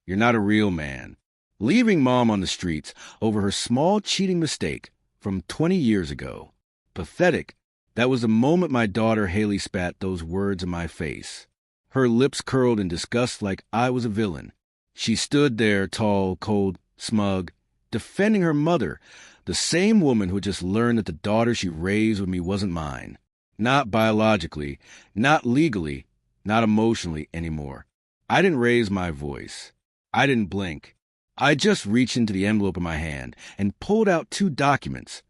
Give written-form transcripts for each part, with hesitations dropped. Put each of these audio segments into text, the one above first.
You're not a real man. Leaving Mom on the streets over her small cheating mistake from 20 years ago. Pathetic. That was the moment my daughter Haley spat those words in my face. Her lips curled in disgust like I was a villain. She stood there, tall, cold, smug, defending her mother, the same woman who had just learned that the daughter she raised with me wasn't mine. Not biologically, not legally, not emotionally anymore. I didn't raise my voice. I didn't blink. I just reached into the envelope in my hand and pulled out 2 documents,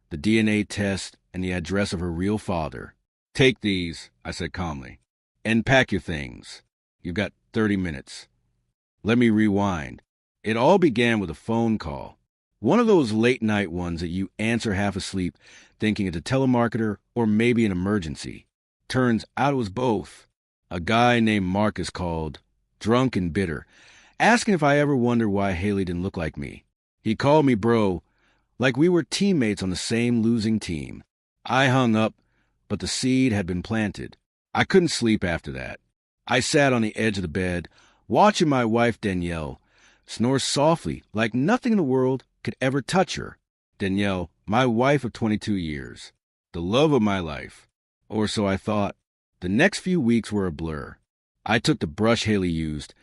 the DNA test and the address of her real father. Take these, I said calmly, and pack your things. You've got 30 minutes. Let me rewind. It all began with a phone call. One of those late-night ones that you answer half asleep, thinking it's a telemarketer or maybe an emergency. Turns out it was both. A guy named Marcus called, drunk and bitter, asking if I ever wondered why Haley didn't look like me. He called me bro, like we were teammates on the same losing team. I hung up, but the seed had been planted. I couldn't sleep after that. I sat on the edge of the bed, watching my wife Danielle snore softly like nothing in the world could ever touch her. Danielle, my wife of 22 years, the love of my life. Or so I thought. The next few weeks were a blur. I took the brush Haley used,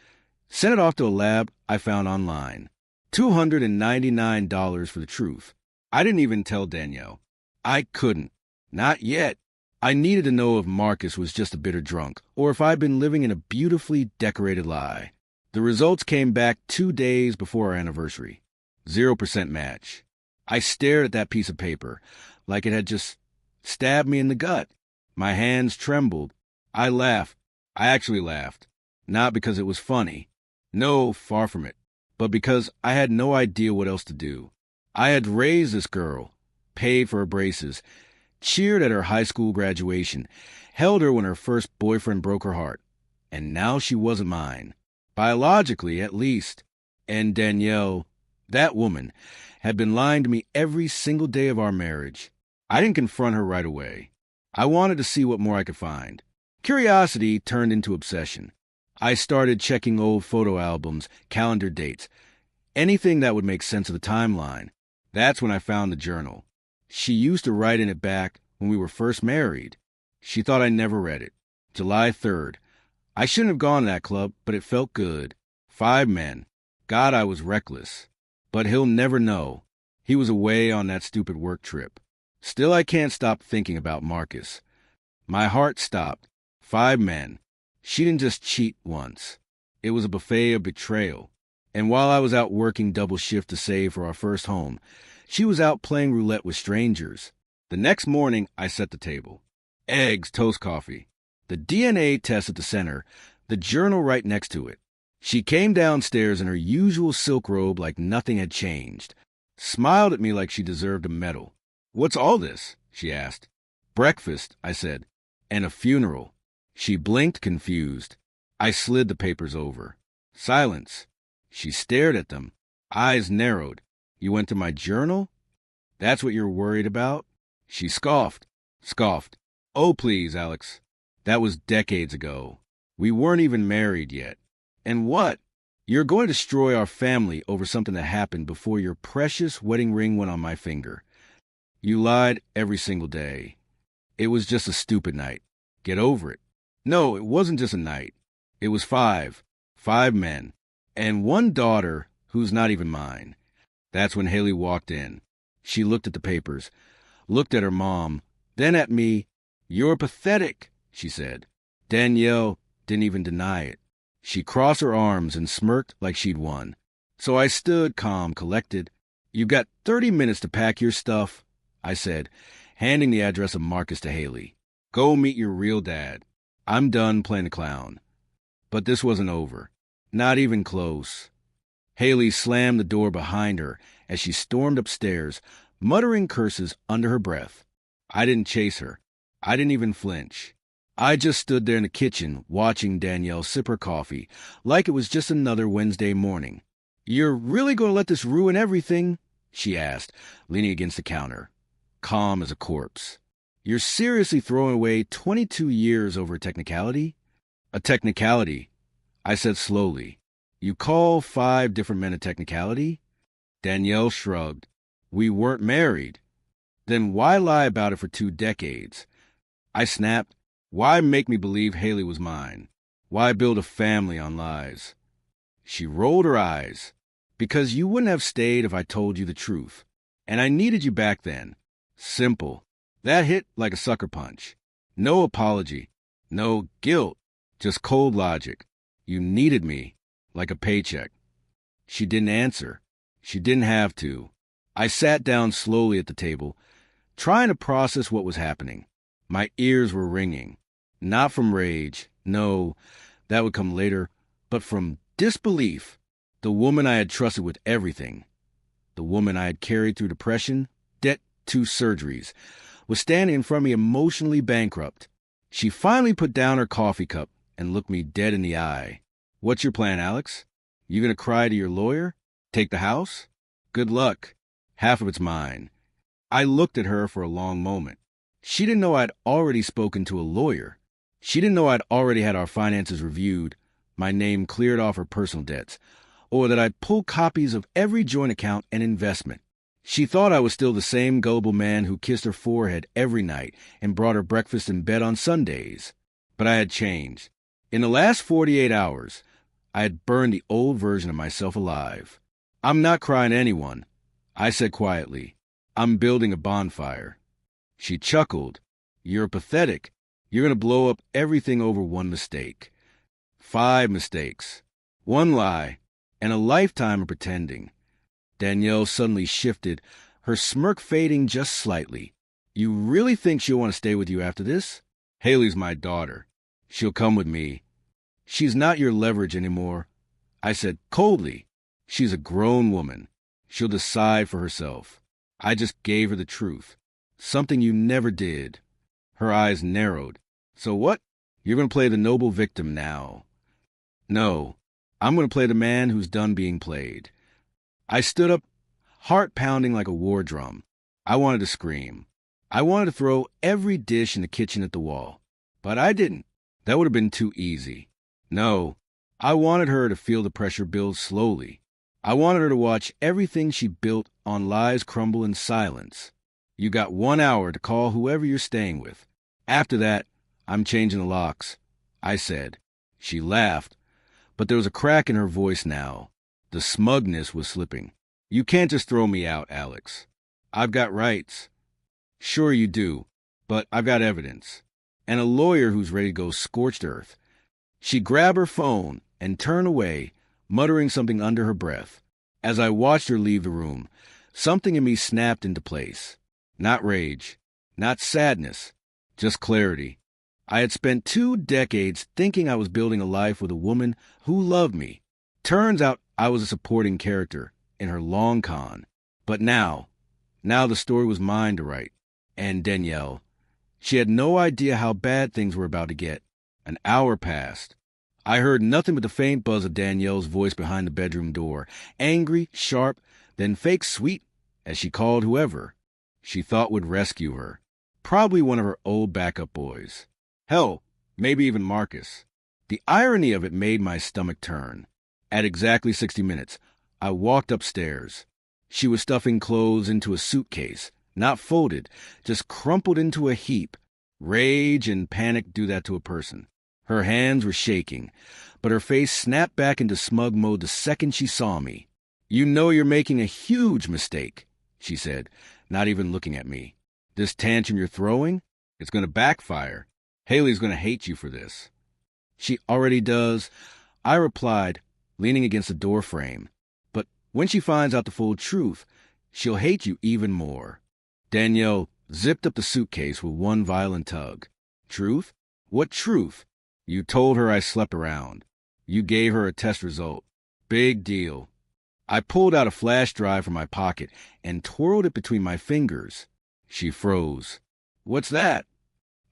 sent it off to a lab I found online. $299 for the truth. I didn't even tell Danielle. I couldn't. Not yet. I needed to know if Marcus was just a bitter drunk, or if I'd been living in a beautifully decorated lie. The results came back 2 days before our anniversary. 0% match. I stared at that piece of paper, like it had just stabbed me in the gut. My hands trembled. I laughed. I actually laughed. Not because it was funny. No, far from it. But because I had no idea what else to do. I had raised this girl, paid for her braces, cheered at her high school graduation, held her when her first boyfriend broke her heart. And now she wasn't mine. Biologically, at least. And Danielle, that woman, had been lying to me every single day of our marriage. I didn't confront her right away. I wanted to see what more I could find. Curiosity turned into obsession. I started checking old photo albums, calendar dates, anything that would make sense of the timeline. That's when I found the journal. She used to write in it back when we were first married. She thought I never read it. July 3rd. I shouldn't have gone to that club, but it felt good. 5 men. God, I was reckless. But he'll never know. He was away on that stupid work trip. Still, I can't stop thinking about Marcus. My heart stopped. 5 men. She didn't just cheat once. It was a buffet of betrayal. And while I was out working double shift to save for our first home, she was out playing roulette with strangers. The next morning, I set the table. Eggs, toast coffee. The DNA test at the center, the journal right next to it. She came downstairs in her usual silk robe like nothing had changed, smiled at me like she deserved a medal. "What's all this?" she asked. "Breakfast," I said, "and a funeral." She blinked, confused. I slid the papers over. Silence. She stared at them, eyes narrowed. "You went to my journal? That's what you're worried about?" She scoffed. "Oh, please, Alex. That was decades ago. We weren't even married yet. And what? You're going to destroy our family over something that happened before your precious wedding ring went on my finger. You lied every single day. It was just a stupid night. Get over it." "No, it wasn't just a night. It was 5. 5 men. And 1 daughter who's not even mine." That's when Haley walked in. She looked at the papers, looked at her mom, then at me. "You're pathetic," she said. Danielle didn't even deny it. She crossed her arms and smirked like she'd won. So I stood calm, collected. "You've got 30 minutes to pack your stuff," I said, handing the address of Marcus to Haley. "Go meet your real dad. I'm done playing the clown." But this wasn't over. Not even close. Haley slammed the door behind her as she stormed upstairs, muttering curses under her breath. I didn't chase her. I didn't even flinch. I just stood there in the kitchen watching Danielle sip her coffee like it was just another Wednesday morning. "You're really going to let this ruin everything?" she asked, leaning against the counter, calm as a corpse. "You're seriously throwing away 22 years over a technicality?" "A technicality," I said slowly. You call 5 different men a technicality? Danielle shrugged. We weren't married. Then why lie about it for 2 decades? I snapped. Why make me believe Haley was mine? Why build a family on lies? She rolled her eyes. Because you wouldn't have stayed if I told you the truth. And I needed you back then. Simple. That hit like a sucker punch. No apology. No guilt. Just cold logic. You needed me. Like a paycheck. She didn't answer. She didn't have to. I sat down slowly at the table, trying to process what was happening. My ears were ringing. Not from rage. No, that would come later. But from disbelief. The woman I had trusted with everything. The woman I had carried through depression, debt, 2 surgeries, was standing in front of me emotionally bankrupt. She finally put down her coffee cup and looked me dead in the eye. What's your plan, Alex? You gonna cry to your lawyer? Take the house? Good luck. Half of it's mine. I looked at her for a long moment. She didn't know I'd already spoken to a lawyer. She didn't know I'd already had our finances reviewed, my name cleared off her personal debts, or that I'd pulled copies of every joint account and investment. She thought I was still the same gullible man who kissed her forehead every night and brought her breakfast in bed on Sundays. But I had changed. In the last 48 hours, I had burned the old version of myself alive. I'm not crying to anyone, I said quietly. I'm building a bonfire. She chuckled. You're pathetic. You're going to blow up everything over 1 mistake. 5 mistakes. 1 lie. And a lifetime of pretending. Danielle suddenly shifted, her smirk fading just slightly. You really think she'll want to stay with you after this? Haley's my daughter. She'll come with me. She's not your leverage anymore. I said coldly. She's a grown woman. She'll decide for herself. I just gave her the truth. Something you never did. Her eyes narrowed. So what? You're going to play the noble victim now. No. I'm going to play the man who's done being played. I stood up, heart pounding like a war drum. I wanted to scream. I wanted to throw every dish in the kitchen at the wall. But I didn't. That would have been too easy. No, I wanted her to feel the pressure build slowly. I wanted her to watch everything she built on lies crumble in silence. You got 1 hour to call whoever you're staying with. After that, I'm changing the locks, I said. She laughed, but there was a crack in her voice now. The smugness was slipping. You can't just throw me out, Alex. I've got rights. Sure you do, but I've got evidence. And a lawyer who's ready to go scorched earth. She grabbed her phone and turned away, muttering something under her breath. As I watched her leave the room, something in me snapped into place. Not rage, not sadness, just clarity. I had spent 2 decades thinking I was building a life with a woman who loved me. Turns out I was a supporting character in her long con. But now the story was mine to write. And Danielle. She had no idea how bad things were about to get. An hour passed. I heard nothing but the faint buzz of Danielle's voice behind the bedroom door. Angry, sharp, then fake sweet, as she called whoever she thought would rescue her. Probably one of her old backup boys. Hell, maybe even Marcus. The irony of it made my stomach turn. At exactly 60 minutes, I walked upstairs. She was stuffing clothes into a suitcase, not folded, just crumpled into a heap. Rage and panic do that to a person. Her hands were shaking, but her face snapped back into smug mode the second she saw me. You know you're making a huge mistake, she said, not even looking at me. This tantrum you're throwing, it's going to backfire. Haley's going to hate you for this. She already does, I replied, leaning against the door frame. But when she finds out the full truth, she'll hate you even more. Danielle zipped up the suitcase with one violent tug. Truth? What truth? You told her I slept around. You gave her a test result. Big deal. I pulled out a flash drive from my pocket and twirled it between my fingers. She froze. What's that?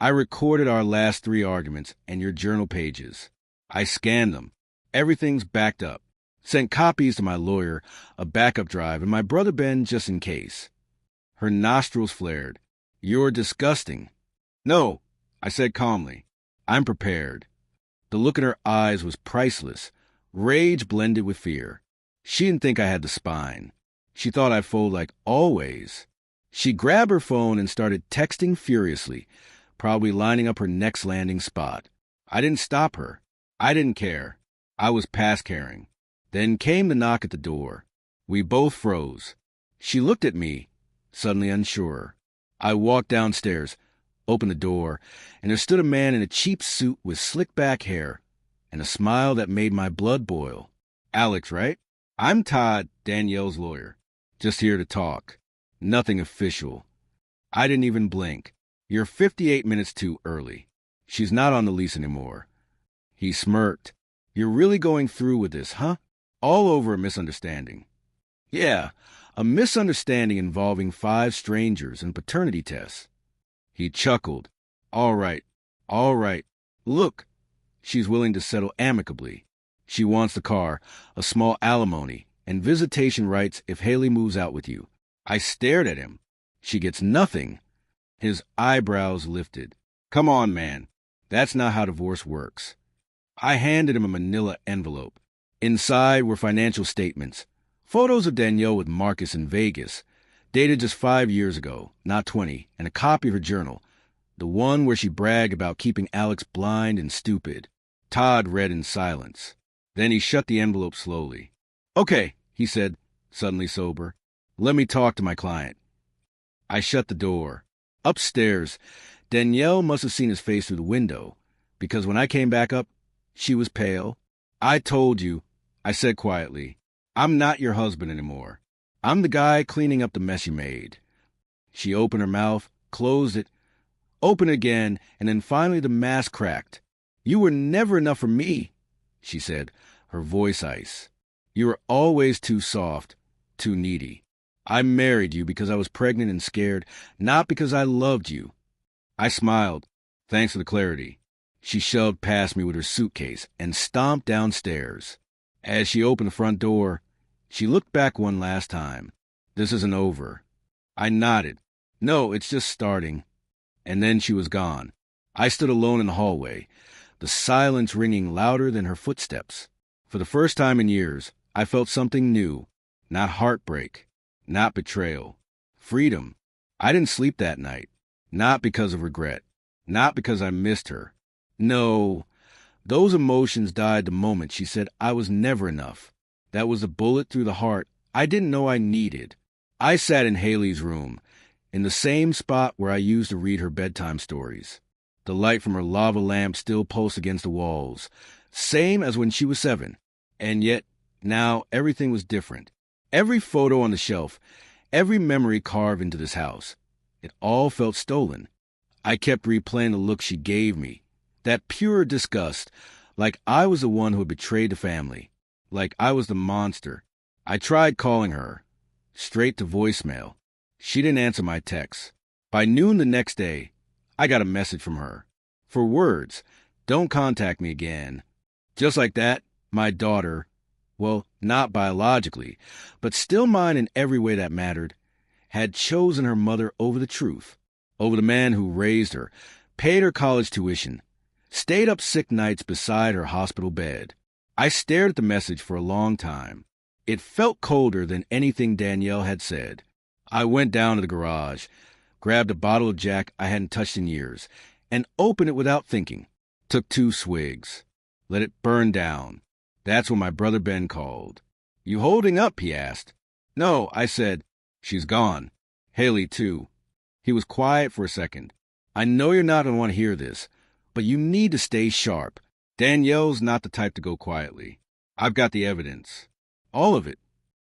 I recorded our last 3 arguments and your journal pages. I scanned them. Everything's backed up. Sent copies to my lawyer, a backup drive, and my brother Ben just in case. Her nostrils flared. You're disgusting. No, I said calmly. I'm prepared. The look in her eyes was priceless. Rage blended with fear. She didn't think I had the spine. She thought I'd fold like always. She grabbed her phone and started texting furiously, probably lining up her next landing spot. I didn't stop her. I didn't care. I was past caring. Then came the knock at the door. We both froze. She looked at me, suddenly unsure. I walked downstairs, opened the door, and there stood a man in a cheap suit with slick back hair and a smile that made my blood boil. Alex, right? I'm Todd, Danielle's lawyer. Just here to talk. Nothing official. I didn't even blink. You're 58 minutes too early. She's not on the lease anymore. He smirked. You're really going through with this, huh? All over a misunderstanding. Yeah, a misunderstanding involving 5 strangers and paternity tests. He chuckled. All right. Look, she's willing to settle amicably. She wants the car, a small alimony, and visitation rights if Haley moves out with you. I stared at him. She gets nothing. His eyebrows lifted. Come on, man. That's not how divorce works. I handed him a manila envelope. Inside were financial statements, photos of Danielle with Marcus in Vegas, dated just 5 years ago, not 20, and a copy of her journal, the one where she bragged about keeping Alex blind and stupid. Todd read in silence. Then he shut the envelope slowly. Okay, he said, suddenly sober. Let me talk to my client. I shut the door. Upstairs, Danielle must have seen his face through the window, because when I came back up, she was pale. I told you, I said quietly, I'm not your husband anymore. I'm the guy cleaning up the mess you made. She opened her mouth, closed it, opened it again, and then finally the mask cracked. You were never enough for me, she said, her voice ice. You were always too soft, too needy. I married you because I was pregnant and scared, not because I loved you. I smiled. Thanks for the clarity. She shoved past me with her suitcase and stomped downstairs. As she opened the front door, she looked back one last time. This isn't over. I nodded. No, it's just starting. And then she was gone. I stood alone in the hallway, the silence ringing louder than her footsteps. For the first time in years, I felt something new. Not heartbreak. Not betrayal. Freedom. I didn't sleep that night. Not because of regret. Not because I missed her. No. Those emotions died the moment she said I was never enough. That was a bullet through the heart I didn't know I needed. I sat in Haley's room, in the same spot where I used to read her bedtime stories. The light from her lava lamp still pulsed against the walls, same as when she was 7. And yet, now everything was different. Every photo on the shelf, every memory carved into this house, it all felt stolen. I kept replaying the look she gave me, that pure disgust, like I was the one who had betrayed the family, like I was the monster. I tried calling her, straight to voicemail. She didn't answer my texts. By noon the next day, I got a message from her. 4 words, don't contact me again. Just like that, my daughter, well, not biologically, but still mine in every way that mattered, had chosen her mother over the truth, over the man who raised her, paid her college tuition, stayed up sick nights beside her hospital bed. I stared at the message for a long time. It felt colder than anything Danielle had said. I went down to the garage, grabbed a bottle of Jack I hadn't touched in years, and opened it without thinking. Took 2 swigs. Let it burn down. That's when my brother Ben called. You holding up? He asked. No, I said. She's gone. Haley, too. He was quiet for a second. I know you're not going to want to hear this, but you need to stay sharp. Danielle's not the type to go quietly. I've got the evidence. All of it.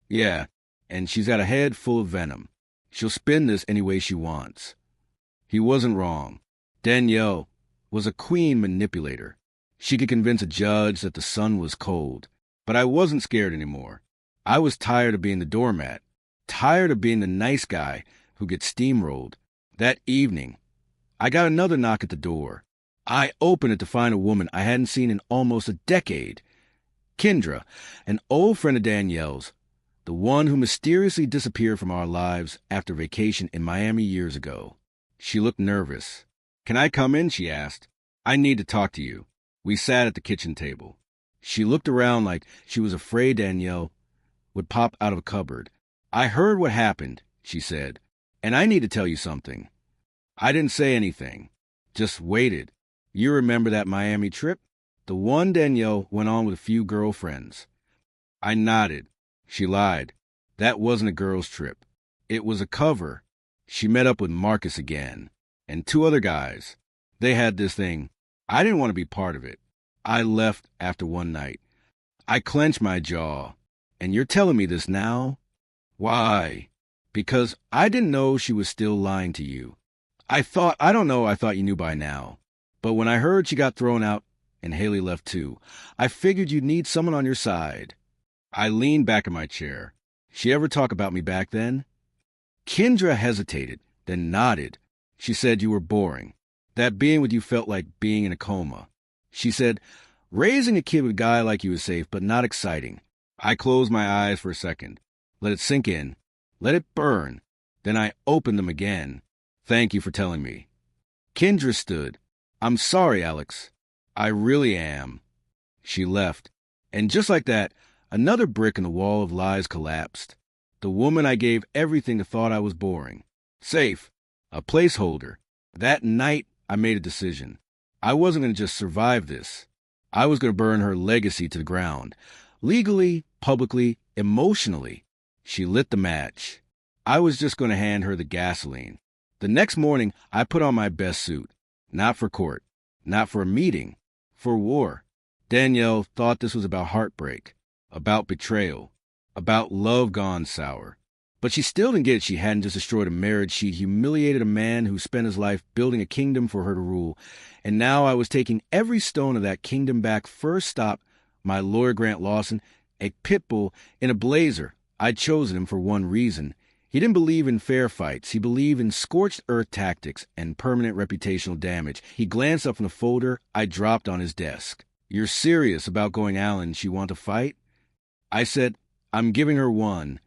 Yeah, and she's got a head full of venom. She'll spin this any way she wants. He wasn't wrong. Danielle was a queen manipulator. She could convince a judge that the sun was cold. But I wasn't scared anymore. I was tired of being the doormat. Tired of being the nice guy who gets steamrolled. That evening, I got another knock at the door. I opened it to find a woman I hadn't seen in almost a decade. Kendra, an old friend of Danielle's, the one who mysteriously disappeared from our lives after vacation in Miami years ago. She looked nervous. Can I come in? She asked. I need to talk to you. We sat at the kitchen table. She looked around like she was afraid Danielle would pop out of a cupboard. I heard what happened, she said, and I need to tell you something. I didn't say anything, just waited. You remember that Miami trip? The one Danielle went on with a few girlfriends. I nodded. She lied. That wasn't a girls' trip. It was a cover. She met up with Marcus again, and two other guys. They had this thing. I didn't want to be part of it. I left after one night. I clenched my jaw. And you're telling me this now? Why? Because I didn't know she was still lying to you. I thought you knew by now. But when I heard she got thrown out and Haley left too, I figured you'd need someone on your side. I leaned back in my chair. She ever talk about me back then? Kendra hesitated, then nodded. She said you were boring. That being with you felt like being in a coma. She said, raising a kid with a guy like you is safe, but not exciting. I closed my eyes for a second. Let it sink in. Let it burn. Then I opened them again. Thank you for telling me. Kendra stood. I'm sorry, Alex. I really am. She left. And just like that, another brick in the wall of lies collapsed. The woman I gave everything to thought I was boring. Safe. A placeholder. That night, I made a decision. I wasn't going to just survive this. I was going to burn her legacy to the ground. Legally, publicly, emotionally. She lit the match. I was just going to hand her the gasoline. The next morning, I put on my best suit. Not for court. Not for a meeting. For war. Danielle thought this was about heartbreak. About betrayal. About love gone sour. But she still didn't get she hadn't just destroyed a marriage. She'd humiliated a man who spent his life building a kingdom for her to rule. And now I was taking every stone of that kingdom back. First stop, my lawyer Grant Lawson, a pit bull in a blazer. I'd chosen him for one reason. He didn't believe in fair fights. He believed in scorched earth tactics and permanent reputational damage. He glanced up from the folder I dropped on his desk. You're serious about going Allen? She want to fight? I said, I'm giving her one.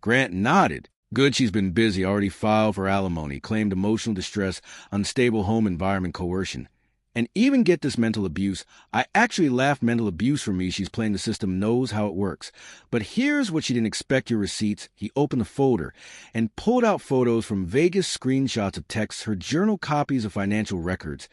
Grant nodded. Good, she's been busy, already filed for alimony, claimed emotional distress, unstable home environment coercion. And even get this mental abuse. I actually laughed mental abuse for me. She's playing the system, knows how it works. But here's what she didn't expect your receipts. He opened the folder and pulled out photos from Vegas, screenshots of texts, her journal copies of financial records,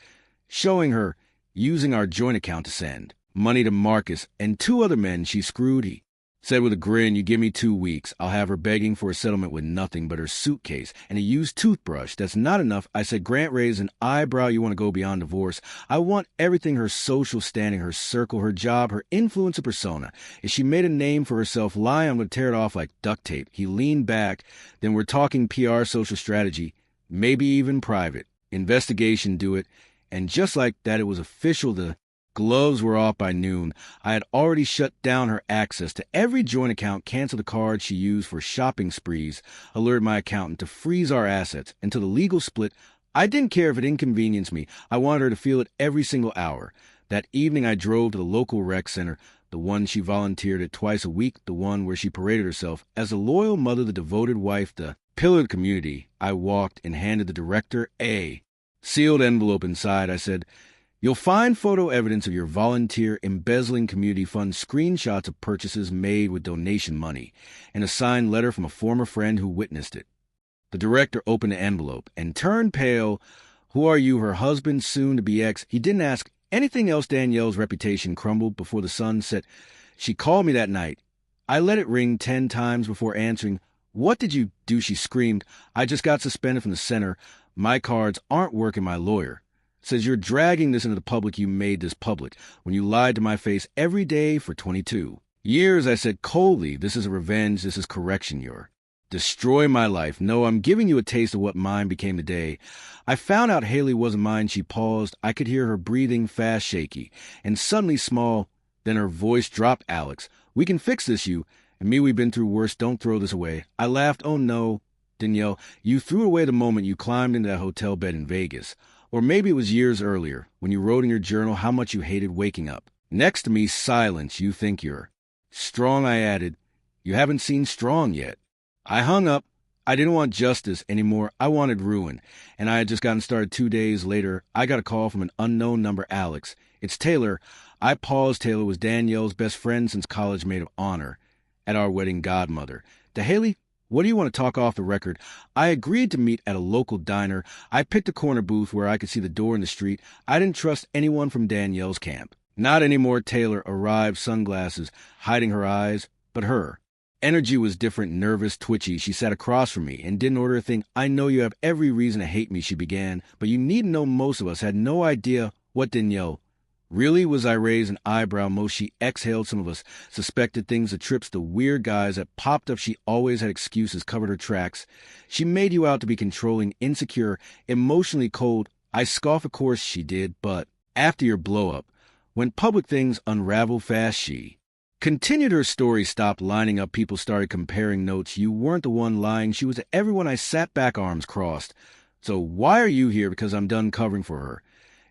showing her using our joint account to send money to Marcus and two other men she screwed. He said with a grin, you give me 2 weeks. I'll have her begging for a settlement with nothing but her suitcase and a used toothbrush. That's not enough. I said, Grant raised an eyebrow. You want to go beyond divorce? I want everything, her social standing, her circle, her job, her influencer persona. If she made a name for herself lying, I'm going to tear it off like duct tape. He leaned back. Then we're talking PR, social strategy, maybe even private. Investigation, do it. And just like that, it was official. The gloves were off by noon. I had already shut down her access to every joint account, canceled the card she used for shopping sprees, alerted my accountant to freeze our assets until the legal split. I didn't care if it inconvenienced me. I wanted her to feel it every single hour. That evening I drove to the local rec center, the one she volunteered at twice a week, the one where she paraded herself as a loyal mother, the devoted wife, the pillar of the community. I walked and handed the director a sealed envelope. Inside, I said, you'll find photo evidence of your volunteer embezzling community funds, screenshots of purchases made with donation money, and a signed letter from a former friend who witnessed it. The director opened the envelope and turned pale. Who are you, her husband, soon-to-be ex? He didn't ask anything else. Danielle's reputation crumbled before the sun set. She called me that night. I let it ring 10 times before answering. What did you do? She screamed. I just got suspended from the center. My cards aren't working. My lawyer says you're dragging this into the public. You made this public when you lied to my face every day for 22 years. I said coldly, this is a revenge. This is correction. You're destroy my life. No, I'm giving you a taste of what mine became today. I found out Haley wasn't mine. She paused. I could hear her breathing, fast, shaky, and suddenly small. Then her voice dropped. Alex, we can fix this. You and me, we've been through worse. Don't throw this away. I laughed. Oh no, Danielle, you threw it away the moment you climbed into that hotel bed in Vegas. Or maybe it was years earlier, when you wrote in your journal how much you hated waking up. Next to me, silence. You think you're strong, I added. You haven't seen strong yet. I hung up. I didn't want justice anymore. I wanted ruin. And I had just gotten started. 2 days later, I got a call from an unknown number. Alex, it's Taylor. I paused. Taylor was Danielle's best friend since college, maid of honor at our wedding godmother. To Haley, what do you want to talk off the record? I agreed to meet at a local diner. I picked a corner booth where I could see the door in the street. I didn't trust anyone from Danielle's camp. Not anymore. Taylor arrived, sunglasses, hiding her eyes, but her energy was different, nervous, twitchy. She sat across from me and didn't order a thing. I know you have every reason to hate me, she began, but you needn't know most of us had no idea what Danielle. Really? Was I raised an eyebrow? Most she exhaled. Some of us suspected things, the trips, the weird guys that popped up. She always had excuses, covered her tracks. She made you out to be controlling, insecure, emotionally cold. I scoff, of course she did, but after your blow-up, when public things unravel fast, she continued her story, stopped lining up. People started comparing notes. You weren't the one lying. She was to everyone. I sat back, arms crossed. So why are you here? Because I'm done covering for her.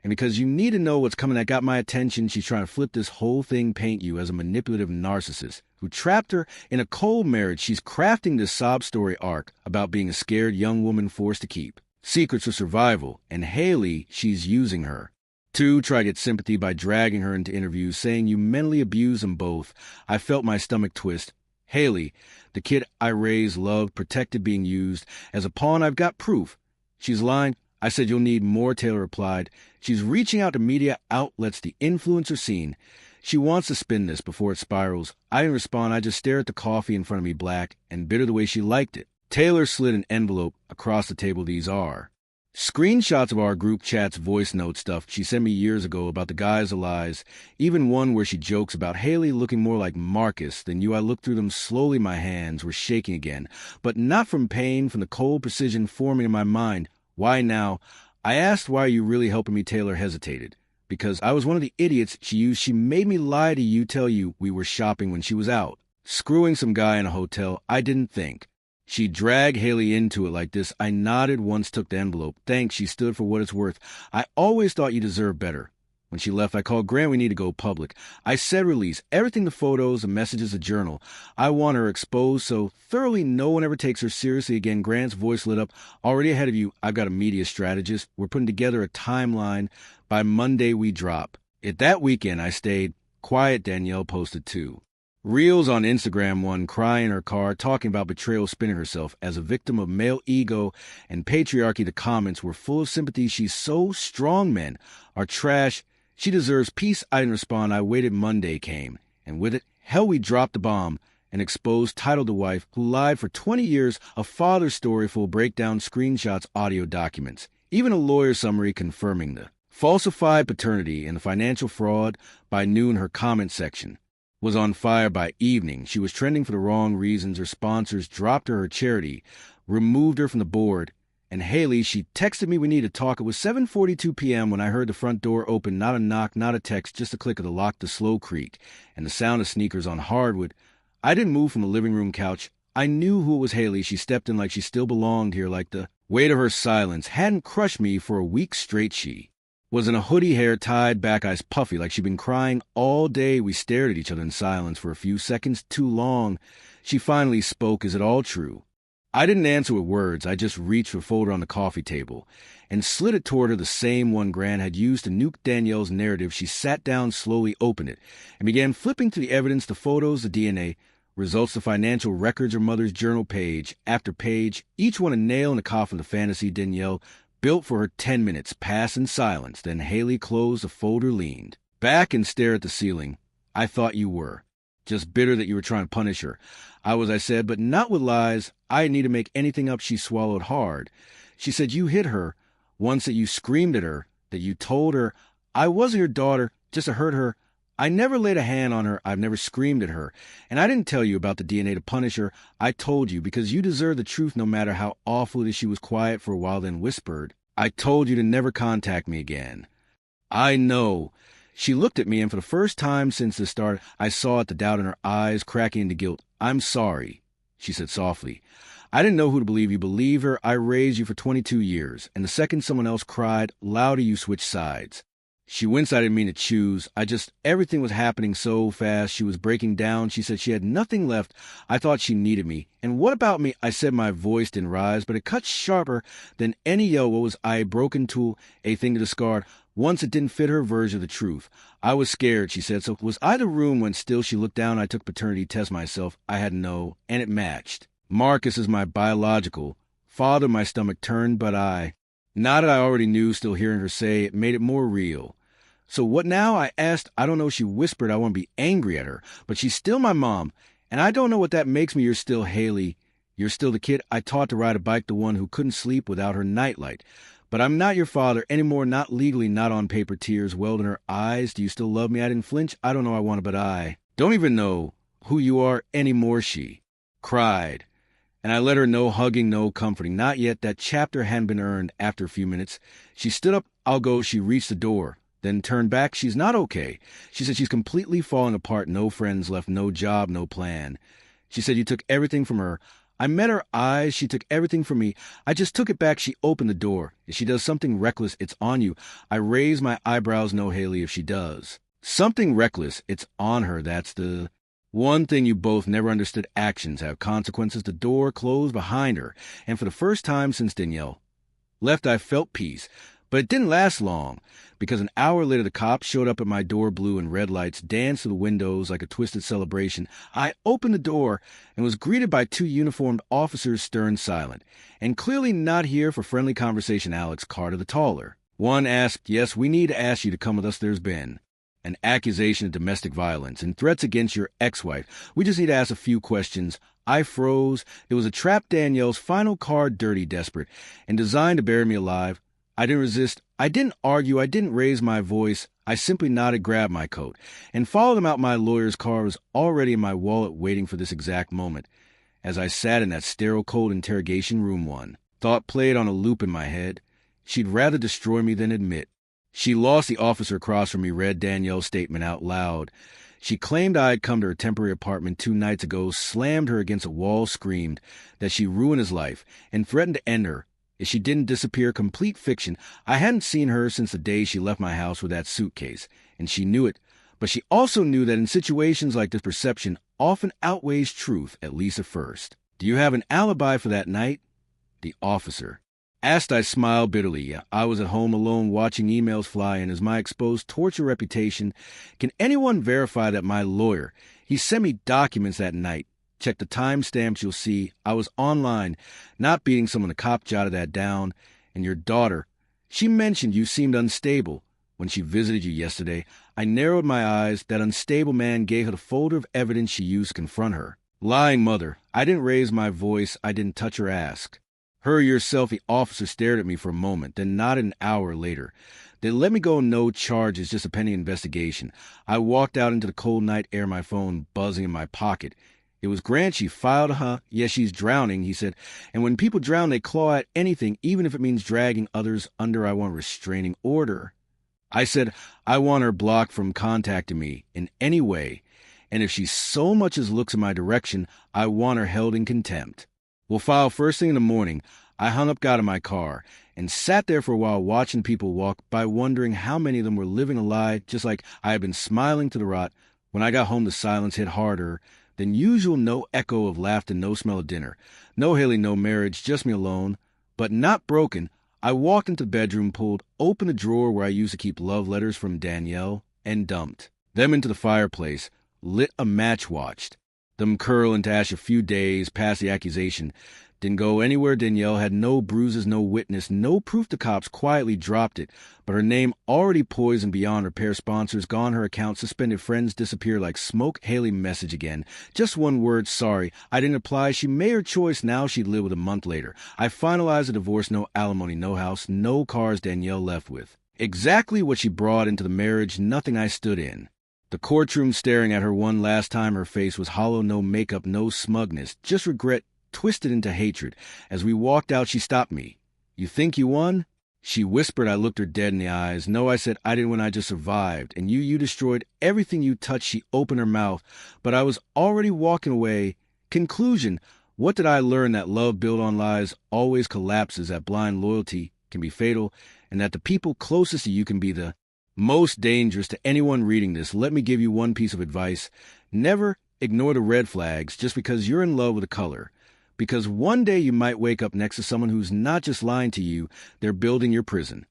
And because you need to know what's coming, that got my attention. She's trying to flip this whole thing, paint you as a manipulative narcissist who trapped her in a cold marriage. She's crafting this sob story arc about being a scared young woman forced to keep secrets for survival. And Haley, she's using her. Two, try to get sympathy by dragging her into interviews, saying you mentally abuse them both. I felt my stomach twist. Haley, the kid I raised, loved, protected, being used as a pawn. I've got proof. She's lying. I said, you'll need more, Taylor replied. She's reaching out to media outlets, the influencer scene. She wants to spin this before it spirals. I didn't respond. I just stared at the coffee in front of me, black and bitter the way she liked it. Taylor slid an envelope across the table. These are screenshots of our group chat's voice note stuff she sent me years ago about the guys' lies, even one where she jokes about Haley looking more like Marcus than you. I looked through them slowly. My hands were shaking again, but not from pain, from the cold precision forming in my mind. Why now? I asked, why are you really helping me? Taylor hesitated. Because I was one of the idiots she used. She made me lie to you, tell you we were shopping when she was out, screwing some guy in a hotel. I didn't think. She dragged Haley into it like this. I nodded once, took the envelope. Thanks, she stood for what it's worth. I always thought you deserved better. When she left, I called Grant. We need to go public. I said release everything, the photos, the messages, the journal. I want her exposed so thoroughly no one ever takes her seriously again. Grant's voice lit up. Already ahead of you, I've got a media strategist. We're putting together a timeline. By Monday, we drop. That weekend, I stayed quiet. Danielle posted too. Reels on Instagram, one crying in her car, talking about betrayal, spinning herself as a victim of male ego and patriarchy. The comments were full of sympathy. She's so strong. Men are trash. She deserves peace. I didn't respond. I waited. Monday came, and with it, hell, we dropped the bomb. An exposed title to wife who lied for 20 years, a father's story full breakdown, screenshots, audio documents, even a lawyer summary confirming the falsified paternity and the financial fraud. By noon, her comment section was on fire. By evening, she was trending for the wrong reasons. Her sponsors dropped her charity, removed her from the board. And Haley, she texted me, we need to talk. It was 7:42 p.m. when I heard the front door open. Not a knock, not a text, just a click of the lock, the slow creak, and the sound of sneakers on hardwood. I didn't move from the living room couch. I knew who it was. Haley. She stepped in like she still belonged here, like the weight of her silence hadn't crushed me for a week straight. She was in a hoodie, hair tied back, eyes puffy, like she'd been crying all day. We stared at each other in silence for a few seconds, too long. She finally spoke. Is it all true? I didn't answer with words. I just reached for a folder on the coffee table and slid it toward her, the same one Grant had used to nuke Danielle's narrative. She sat down, slowly opened it, and began flipping through the evidence, the photos, the DNA, results, the financial records, her mother's journal, page after page, each one a nail in the coffin of the fantasy Danielle built for her. 10 minutes passed in silence. Then Haley closed the folder, leaned back, and stared at the ceiling. I thought you were just bitter that you were trying to punish her. I was, I said, but not with lies. I didn't need to make anything up. She swallowed hard. She said you hit her once, that you screamed at her, that you told her I wasn't your daughter, just to hurt her. I never laid a hand on her. I've never screamed at her. And I didn't tell you about the DNA to punish her. I told you because you deserve the truth no matter how awful it is. She was quiet for a while, then whispered, I told you to never contact me again. I know. She looked at me, and for the first time since the start, I saw it, the doubt in her eyes, cracking into guilt. I'm sorry, she said softly. I didn't know who to believe. You believe her. I raised you for 22 years, and the second someone else cried louder, you switched sides. She winced. I didn't mean to choose. Everything was happening so fast. She was breaking down. She said she had nothing left. I thought she needed me. And what about me? I said. My voice didn't rise, but it cut sharper than any yell. What was I? A broken tool, a thing to discard. Once it didn't fit her version of the truth. I was scared, she said. So was I the room when still she looked down? I took paternity test myself. I had no, and it matched. Marcus is my biological father. My stomach turned, but not that I already knew, still hearing her say it made it more real. So what now? I asked. I don't know. She whispered I want to be angry at her, but she's still my mom. And I don't know what that makes me. You're still Haley. You're still the kid I taught to ride a bike, the one who couldn't sleep without her nightlight. But I'm not your father anymore, not legally, not on paper. Tears welled in her eyes. Do you still love me? I didn't flinch. I don't know I want to, but I don't even know who you are anymore, she cried. And I let her know, hugging, no comforting. Not yet. That chapter hadn't been earned. After a few minutes, she stood up. I'll go. She reached the door, then turned back. She's not okay. She said she's completely falling apart. No friends left, no job, no plan. She said you took everything from her. I met her eyes. She took everything from me. I just took it back. She opened the door. If she does something reckless, it's on you. I raised my eyebrows. No, Haley, if she does something reckless, it's on her. That's the one thing you both never understood. Actions have consequences. The door closed behind her, and for the first time since Danielle left, I felt peace. But it didn't last long, because an hour later the cops showed up at my door. Blue and red lights danced through the windows like a twisted celebration. I opened the door and was greeted by two uniformed officers, stern, silent, and clearly not here for friendly conversation. Alex Carter, the taller one, asked, "Yes, we need to ask you to come with us. There's been an accusation of domestic violence and threats against your ex-wife. We just need to ask a few questions." I froze. It was a trap. Danielle's final card, dirty, desperate, and designed to bury me alive. I didn't resist. I didn't argue. I didn't raise my voice. I simply nodded, grabbed my coat, and followed him out. My lawyer's car was already in my wallet, waiting for this exact moment. As I sat in that sterile, cold interrogation room, one thought played on a loop in my head. She'd rather destroy me than admit she lost. The officer across from me read Danielle's statement out loud. She claimed I had come to her temporary apartment 2 nights ago, slammed her against a wall, screamed that she ruined his life, and threatened to end her if she didn't disappear. Complete fiction. I hadn't seen her since the day she left my house with that suitcase, and she knew it. But she also knew that in situations like this, perception often outweighs truth, at least at first. "Do you have an alibi for that night?" the officer asked. I smiled bitterly. I was at home alone watching emails fly in. As my exposed torture reputation, can anyone verify that my lawyer, he sent me documents that night? Check the timestamps, you'll see I was online, not beating someone. The cop jotted that down. And your daughter, she mentioned you seemed unstable when she visited you yesterday. I narrowed my eyes. That unstable man gave her the folder of evidence she used to confront her lying mother. I didn't raise my voice. I didn't touch or ask her yourself. The officer stared at me for a moment, then nodded. An hour later, they let me go. No charges, just a pending investigation. I walked out into the cold night air, my phone buzzing in my pocket. It was Grant. She filed, Yes, she's drowning, he said. And when people drown, they claw at anything, even if it means dragging others under. I want a restraining order. I said, I want her blocked from contacting me in any way. And if she so much as looks in my direction, I want her held in contempt. We'll file first thing in the morning. I hung up, got in my car, and sat there for a while watching people walk by, wondering how many of them were living a lie, just like I had been smiling to the rot. When I got home, the silence hit harder than usual. No echo of laughter, no smell of dinner. No Haley, no marriage, just me alone, but not broken. I walked into the bedroom, pulled open the drawer where I used to keep love letters from Danielle, and dumped them into the fireplace, lit a match, watched them curl into ash. A few days past the accusation didn't go anywhere. Danielle had no bruises, no witness, no proof. The cops quietly dropped it, but her name already poisoned beyond repair. Sponsors gone, her account suspended, friends disappear like smoke. Haley message again. Just one word, sorry. I didn't apply. She made her choice. Now she'd live with a month later. I finalized a divorce, no alimony, no house, no cars. Danielle left with exactly what she brought into the marriage, nothing I stood in. The courtroom staring at her one last time. Her face was hollow, no makeup, no smugness, just regret twisted into hatred. As we walked out, she stopped me. "You think you won?" she whispered. I looked her dead in the eyes. "No," I said, "I didn't win. I just survived. And you destroyed everything you touched." She opened her mouth, but I was already walking away. Conclusion. What did I learn? That love built on lies always collapses, that blind loyalty can be fatal, and that the people closest to you can be the most dangerous. To anyone reading this, let me give you one piece of advice. Never ignore the red flags just because you're in love with a color. Because one day you might wake up next to someone who's not just lying to you, they're building your prison.